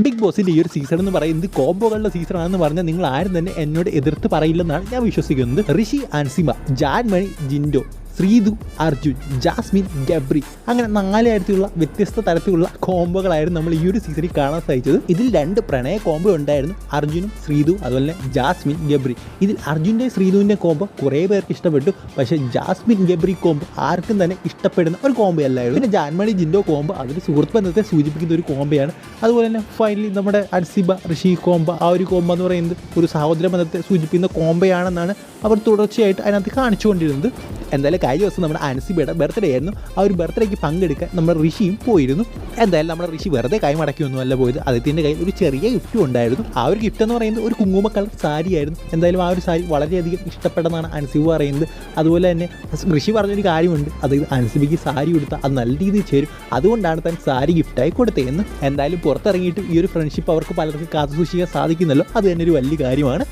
Big ബോസിൻ്റെ ഈ ഒരു സീസൺ എന്ന് പറയുന്നത് കോംബോകളുടെ സീസണാണെന്ന് പറഞ്ഞാൽ നിങ്ങൾ ആരും തന്നെ എന്നോട് എതിർത്ത് പറയില്ലെന്നാണ് ഞാൻ വിശ്വസിക്കുന്നത്. ഋഷി, അൻസിമ, ജാൻമണി, ജിൻഡോ, ശ്രീതു, അർജുൻ, ജാസ്മിൻ, ഗബ്രി അങ്ങനെ 4 തരത്തിലുള്ള വ്യത്യസ്ത തരത്തിലുള്ള കോംബോകളായിരുന്നു നമ്മൾ ഈ ഒരു സീസണിൽ കാണാൻ സാധിച്ചത്. ഇതിൽ 2 പ്രണയ കോംബോ ഉണ്ടായിരുന്നു, അർജുനും ശ്രീതു, അതുപോലെ തന്നെ ജാസ്മിൻ, ഗബ്രി. ഇതിൽ അർജുൻ്റെ ശ്രീതുവിൻ്റെ കോംബോ കുറേ പേർക്ക് ഇഷ്ടപ്പെട്ടു, പക്ഷേ ജാസ്മിൻ ഗബ്രി കോംബോ ആർക്കും തന്നെ ഇഷ്ടപ്പെടുന്ന ഒരു കോംബോ അല്ലായിരുന്നു. പിന്നെ ജാൻമണി ജിൻഡോ കോംബോ അതൊരു സുഹൃത്ത് ബന്ധത്തെ സൂചിപ്പിക്കുന്ന ഒരു കോംബോയാണ്. അതുപോലെ തന്നെ ഫൈനലി നമ്മുടെ അൻസിബ ഋഷി കോംബോ, ആ ഒരു കോംബോ എന്ന് പറയുന്നത് ഒരു സഹോദര ബന്ധത്തെ സൂചിപ്പിക്കുന്ന കോംബോയാണെന്നാണ് അവർ തുടർച്ചയായിട്ട് അതിനകത്ത് കാണിച്ചുകൊണ്ടിരുന്നത്. എന്തായാലും കഴിഞ്ഞ ദിവസം നമ്മുടെ അൻസിബയുടെ ബർത്ത്ഡേ ആയിരുന്നു. ആ ഒരു ബർത്ത്ഡേക്ക് പങ്കെടുക്കാൻ നമ്മുടെ ഋഷിയും പോയിരുന്നു. എന്തായാലും നമ്മുടെ ഋഷി വെറുതെ കൈ മടക്കിയൊന്നുമല്ല പോയത്. അദ്ദേഹത്തിൻ്റെ കയ്യിൽ ഒരു ചെറിയ ഗിഫ്റ്റും ഉണ്ടായിരുന്നു. ആ ഒരു ഗിഫ്റ്റ് എന്ന് പറയുന്നത് ഒരു കുങ്കുമ കളർ സാരി ആയിരുന്നു. എന്തായാലും ആ ഒരു സാരി വളരെയധികം ഇഷ്ടപ്പെട്ടെന്നാണ് അൻസിബ പറയുന്നത്. അതുപോലെ തന്നെ ഋഷി പറഞ്ഞൊരു കാര്യമുണ്ട്, അതായത് അൻസിബയ്ക്ക് സാരി കൊടുത്താൽ അത് നല്ല രീതിയിൽ ചേരും, അതുകൊണ്ടാണ് താൻ സാരി ഗിഫ്റ്റായി കൊടുത്തതെന്ന്. എന്തായാലും പുറത്തിറങ്ങിയിട്ട് ഈ ഒരു ഫ്രണ്ട്ഷിപ്പ് അവർക്ക് പലർക്കും കാത്തു സൂക്ഷിക്കാൻ സാധിക്കുന്നല്ലോ, അത് തന്നെ ഒരു വലിയ കാര്യമാണ്.